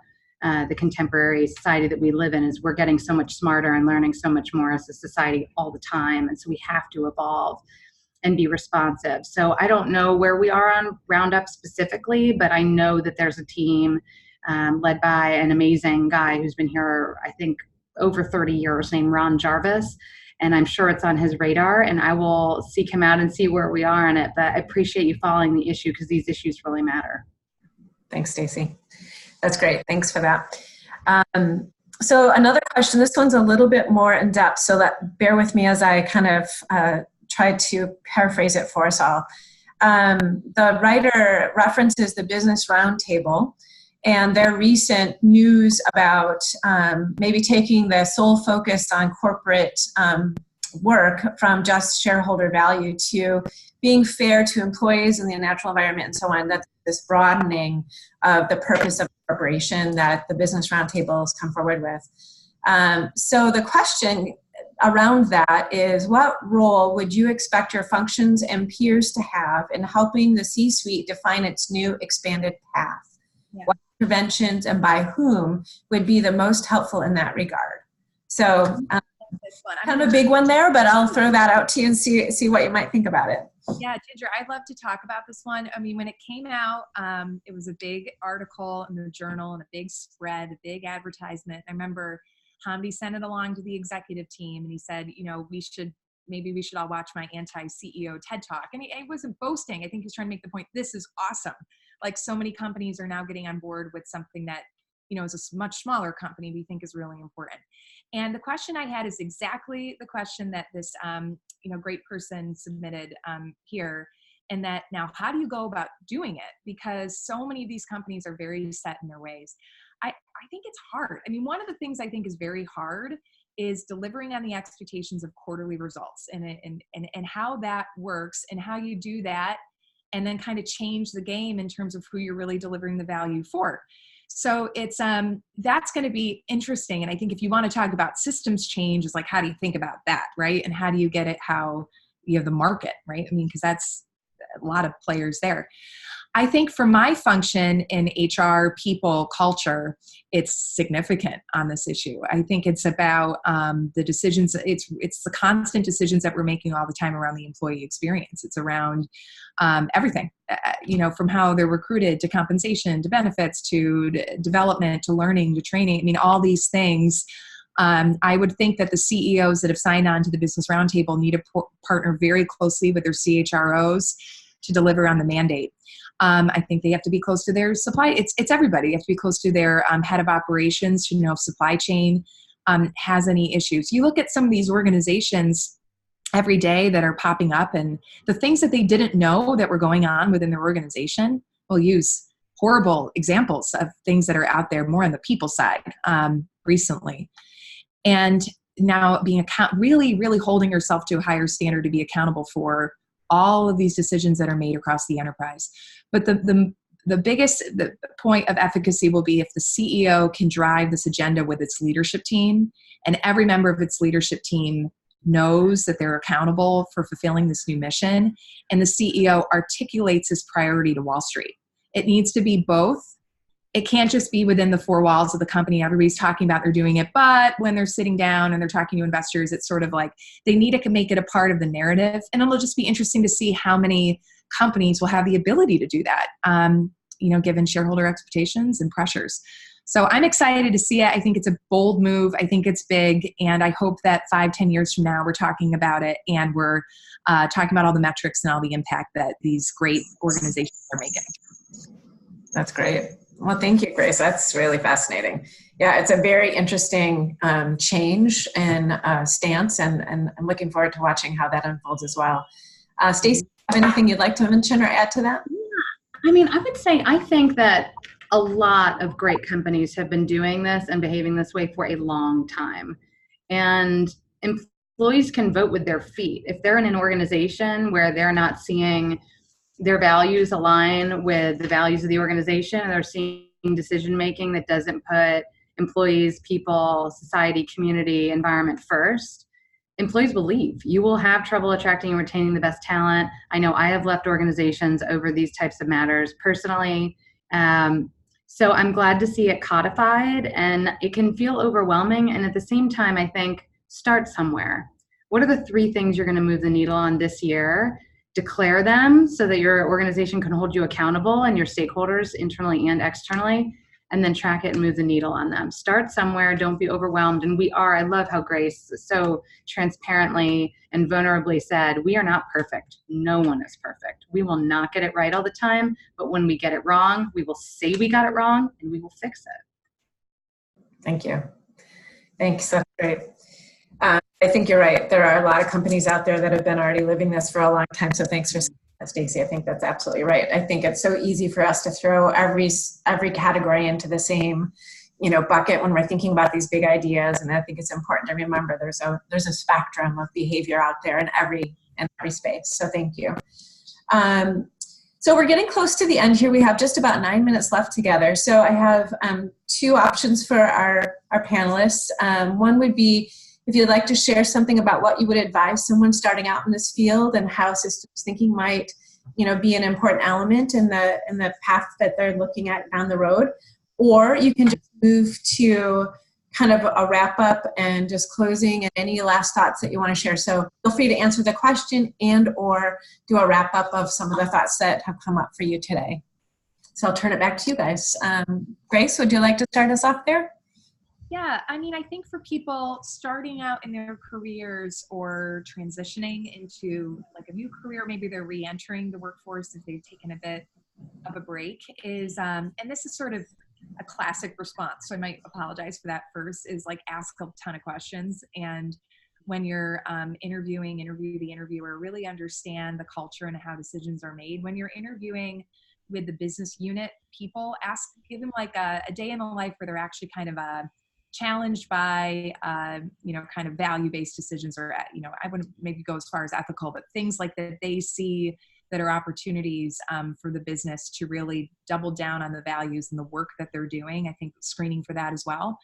the contemporary society that we live in, is we're getting so much smarter and learning so much more as a society all the time. And so we have to evolve and be responsive. So I don't know where we are on Roundup specifically, but I know that there's a team led by an amazing guy who's been here, I think, over 30 years, named Ron Jarvis. And I'm sure it's on his radar, and I will seek him out and see where we are on it. But I appreciate you following the issue because these issues really matter. Thanks, Stacey. That's great. Thanks for that. So another question, this one's a little bit more in depth, so bear with me as I kind of try to paraphrase it for us all. The writer references the Business Roundtable and their recent news about maybe taking the sole focus on corporate work from just shareholder value to being fair to employees in the natural environment and so on. That's this broadening of the purpose of the corporation that the Business Roundtable has come forward with. So the question around that is, what role would you expect your functions and peers to have in helping the C-suite define its new expanded path? Yeah. What interventions and by whom would be the most helpful in that regard? So kind of a big one there, but I'll throw that out to you and see what you might think about it. Yeah, Ginger, I'd love to talk about this one. I mean, when it came out, it was a big article in the journal and a big spread, a big advertisement. I remember Hamdi sent it along to the executive team, and he said, maybe we should all watch my anti-CEO TED Talk. And he wasn't boasting. I think he's trying to make the point, this is awesome. Like, so many companies are now getting on board with something that, is a much smaller company we think is really important. And the question I had is exactly the question that this, great person submitted here. And that now, how do you go about doing it? Because so many of these companies are very set in their ways. I think it's hard. I mean, one of the things I think is very hard is delivering on the expectations of quarterly results and how that works and how you do that, and then kind of change the game in terms of who you're really delivering the value for. So it's that's going to be interesting. And I think if you want to talk about systems change, is like, how do you think about that, right? And how do you get it how you have the market, right? I mean, because that's a lot of players there. I think for my function in HR, people, culture, it's significant on this issue. I think it's about the decisions. It's the constant decisions that we're making all the time around the employee experience. It's around everything, from how they're recruited to compensation, to benefits, to development, to learning, to training. I mean, all these things. I would think that the CEOs that have signed on to the Business Roundtable need to partner very closely with their CHROs to deliver on the mandate. I think they have to be close to their supply. It's everybody. You have to be close to their head of operations to know if supply chain has any issues. You look at some of these organizations every day that are popping up, and the things that they didn't know that were going on within their organization. We'll use horrible examples of things that are out there more on the people side recently. And now being really, really holding yourself to a higher standard to be accountable for all of these decisions that are made across the enterprise. But the biggest point of efficacy will be if the CEO can drive this agenda with its leadership team, and every member of its leadership team knows that they're accountable for fulfilling this new mission, and the CEO articulates his priority to Wall Street. It needs to be both it can't just be within the four walls of the company. Everybody's talking about they're doing it, but when they're sitting down and they're talking to investors, it's sort of like they need to make it a part of the narrative. And it'll just be interesting to see how many companies will have the ability to do that, given shareholder expectations and pressures. So I'm excited to see it. I think it's a bold move. I think it's big. And I hope that 5-10 years from now, we're talking about it and we're talking about all the metrics and all the impact that these great organizations are making. That's great. Well, thank you, Grace. That's really fascinating. Yeah, it's a very interesting change in stance, and I'm looking forward to watching how that unfolds as well. Stacey, have anything you'd like to mention or add to that? Yeah. I mean, I would say I think that a lot of great companies have been doing this and behaving this way for a long time. And employees can vote with their feet. If they're in an organization where they're not seeing their values align with the values of the organization, and they're seeing decision-making that doesn't put employees, people, society, community, environment first, employees will leave. You will have trouble attracting and retaining the best talent. I know I have left organizations over these types of matters personally. So I'm glad to see it codified, and it can feel overwhelming. And at the same time, I think start somewhere. What are the 3 things you're going to move the needle on this year? Declare them so that your organization can hold you accountable and your stakeholders internally and externally, and then track it and move the needle on them. Start somewhere. Don't be overwhelmed. And I love how Grace so transparently and vulnerably said, we are not perfect. No one is perfect. We will not get it right all the time, but when we get it wrong, we will say we got it wrong and we will fix it. Thank you. Thanks. That's great. I think you're right. There are a lot of companies out there that have been already living this for a long time. So thanks for saying that, Stacey. I think that's absolutely right. I think it's so easy for us to throw every category into the same, bucket when we're thinking about these big ideas. And I think it's important to remember there's a spectrum of behavior out there in every space. So thank you. So we're getting close to the end here. We have just about 9 minutes left together. So I have 2 options for our panelists. One would be, if you'd like to share something about what you would advise someone starting out in this field and how systems thinking might, be an important element in the path that they're looking at down the road, or you can just move to kind of a wrap up and just closing and any last thoughts that you want to share. So feel free to answer the question and or do a wrap up of some of the thoughts that have come up for you today. So I'll turn it back to you guys. Grace, would you like to start us off there? Yeah, I mean, I think for people starting out in their careers or transitioning into like a new career, maybe they're re-entering the workforce if they've taken a bit of a break, is, and this is sort of a classic response, so I might apologize for that first, is like ask a ton of questions. And when you're interview the interviewer, really understand the culture and how decisions are made. When you're interviewing with the business unit people, give them like a day in the life where they're actually kind of challenged by, kind of value-based decisions, or, I wouldn't maybe go as far as ethical, but things like that they see that are opportunities for the business to really double down on the values and the work that they're doing. I think screening for that as well.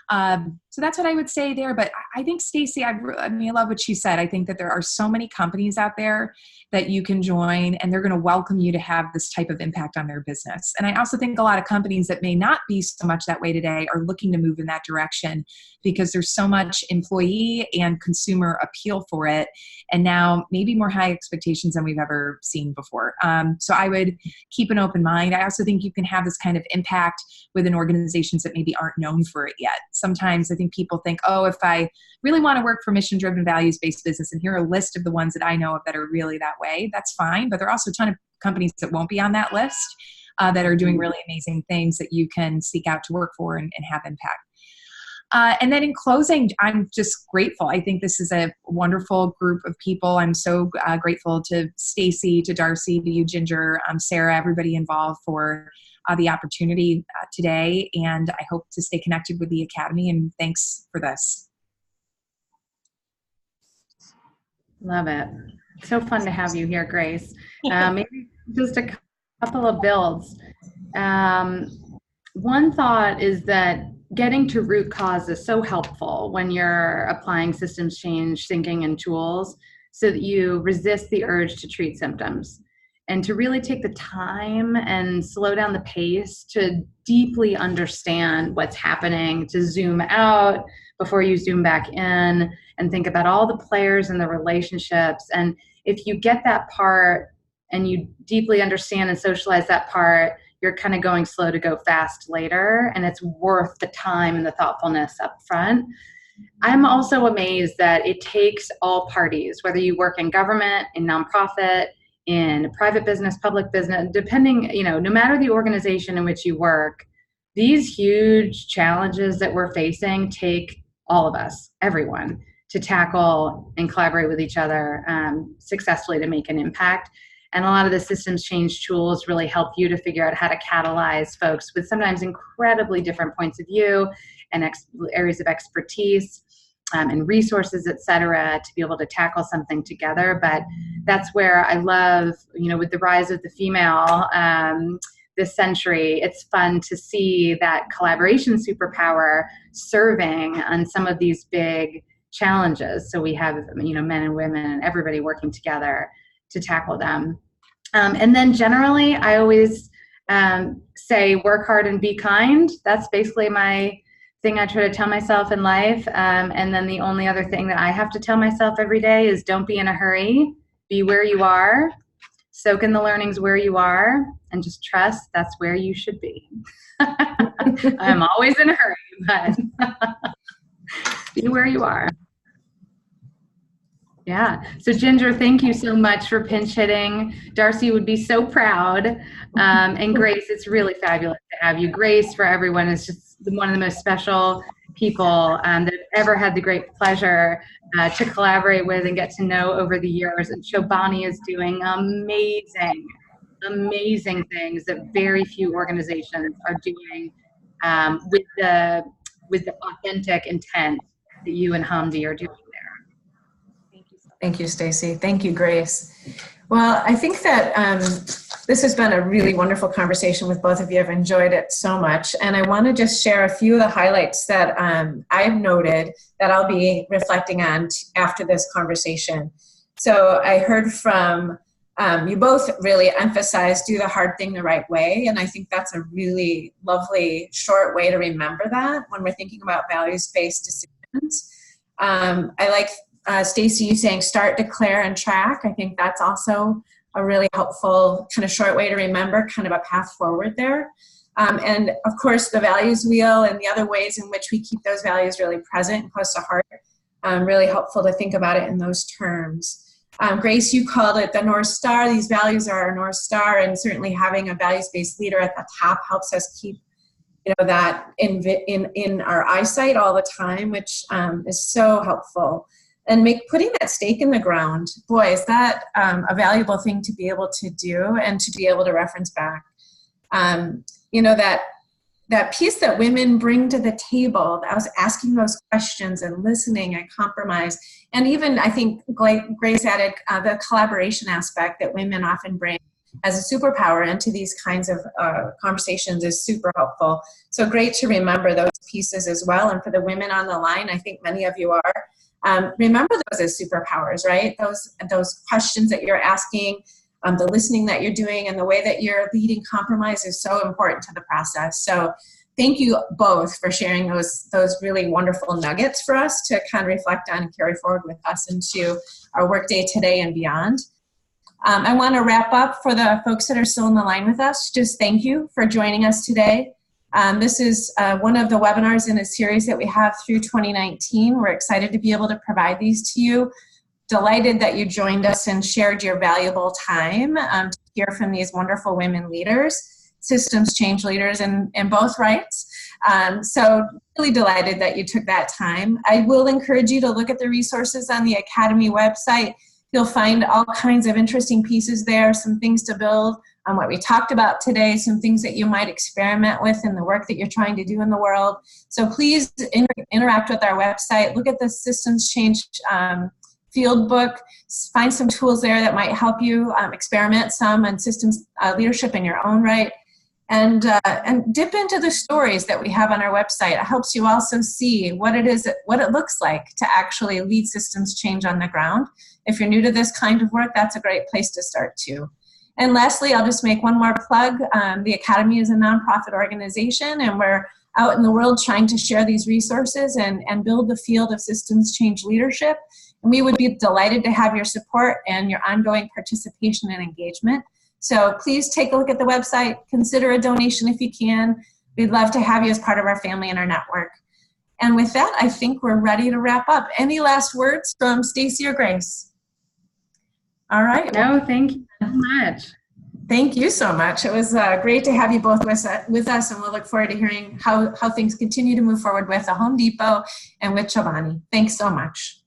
So that's what I would say there. But I think Stacey, I love what she said. I think that there are so many companies out there that you can join, and they're going to welcome you to have this type of impact on their business. And I also think a lot of companies that may not be so much that way today are looking to move in that direction because there's so much employee and consumer appeal for it. And now maybe more high expectations than we've ever seen before. So I would keep an open mind. I also think you can have this kind of impact within organizations that maybe aren't known for it yet. Sometimes I think people think, oh, if I really want to work for mission-driven, values-based business, and here are a list of the ones that I know of that are really that way, that's fine. But there are also a ton of companies that won't be on that list that are doing really amazing things that you can seek out to work for and have impact. And then in closing, I'm just grateful. I think this is a wonderful group of people. I'm so grateful to Stacey, to Darcy, to you, Ginger, Sarah, everybody involved for the opportunity today. And I hope to stay connected with the Academy. And thanks for this. Love it. So fun to have you here, Grace. Maybe just a couple of builds. One thought is that getting to root cause is so helpful when you're applying systems change thinking and tools so that you resist the urge to treat symptoms. and to really take the time and slow down the pace to deeply understand what's happening, to zoom out before you zoom back in and think about all the players and the relationships. And if you get that part and you deeply understand and socialize that part, you're kind of going slow to go fast later, and it's worth the time and the thoughtfulness up front. I'm also amazed that it takes all parties, whether you work in government, in nonprofit, in private business, public business, depending, no matter the organization in which you work, these huge challenges that we're facing take all of us, everyone, to tackle and collaborate with each other successfully to make an impact. And a lot of the systems change tools really help you to figure out how to catalyze folks with sometimes incredibly different points of view and areas of expertise and resources, et cetera, to be able to tackle something together. But that's where I love, with the rise of the female this century, it's fun to see that collaboration superpower serving on some of these big challenges. So we have, men and women and everybody working together to tackle them. And then generally, I always say work hard and be kind. That's basically my thing I try to tell myself in life. And then the only other thing that I have to tell myself every day is don't be in a hurry, be where you are, soak in the learnings where you are, and just trust that's where you should be. I'm always in a hurry, but be where you are. Yeah. So Ginger, thank you so much for pinch hitting. Darcy would be so proud. And Grace, it's really fabulous to have you. Grace, for everyone, is just one of the most special people that I've ever had the great pleasure to collaborate with and get to know over the years. And Chobani is doing amazing things that very few organizations are doing with the authentic intent that you and Hamdi are doing. Thank you, Stacey. Thank you, Grace. Well, I think that this has been a really wonderful conversation with both of you. I've enjoyed it so much. And I want to just share a few of the highlights that I've noted that I'll be reflecting on after this conversation. So I heard from you both really emphasize do the hard thing the right way. And I think that's a really lovely short way to remember that when we're thinking about values-based decisions. I like Stacey, you saying start, declare, and track. I think that's also a really helpful kind of short way to remember kind of a path forward there. And of course, the values wheel and the other ways in which we keep those values really present and close to heart, really helpful to think about it in those terms. Grace, you called it the North Star. These values are our North Star, and certainly having a values-based leader at the top helps us keep that in our eyesight all the time, which is so helpful. And putting that stake in the ground, boy, is that a valuable thing to be able to do and to be able to reference back. That piece that women bring to the table, I was asking those questions and listening and compromise. And even I think Grace added the collaboration aspect that women often bring as a superpower into these kinds of conversations is super helpful. So great to remember those pieces as well. And for the women on the line, I think many of you are. Remember those as superpowers, right? Those questions that you're asking, the listening that you're doing, and the way that you're leading compromise is so important to the process. So thank you both for sharing those really wonderful nuggets for us to kind of reflect on and carry forward with us into our workday today and beyond. I want to wrap up for the folks that are still on the line with us. Just thank you for joining us today. This is one of the webinars in a series that we have through 2019. We're excited to be able to provide these to you. Delighted that you joined us and shared your valuable time to hear from these wonderful women leaders, systems change leaders in both rights. So really delighted that you took that time. I will encourage you to look at the resources on the Academy website. You'll find all kinds of interesting pieces there, some things to build on what we talked about today, some things that you might experiment with in the work that you're trying to do in the world. So please interact with our website. Look at the systems change field book. Find some tools there that might help you experiment some on systems leadership in your own right. And dip into the stories that we have on our website. It helps you also see what it looks like to actually lead systems change on the ground. If you're new to this kind of work, that's a great place to start too. And lastly, I'll just make one more plug. The Academy is a nonprofit organization, and we're out in the world trying to share these resources and build the field of systems change leadership. And we would be delighted to have your support and your ongoing participation and engagement. So please take a look at the website, consider a donation if you can. We'd love to have you as part of our family and our network. And with that, I think we're ready to wrap up. Any last words from Stacey or Grace? All right. No, thank you so much. Thank you so much. It was great to have you both with us, and we'll look forward to hearing how things continue to move forward with the Home Depot and with Chobani. Thanks so much.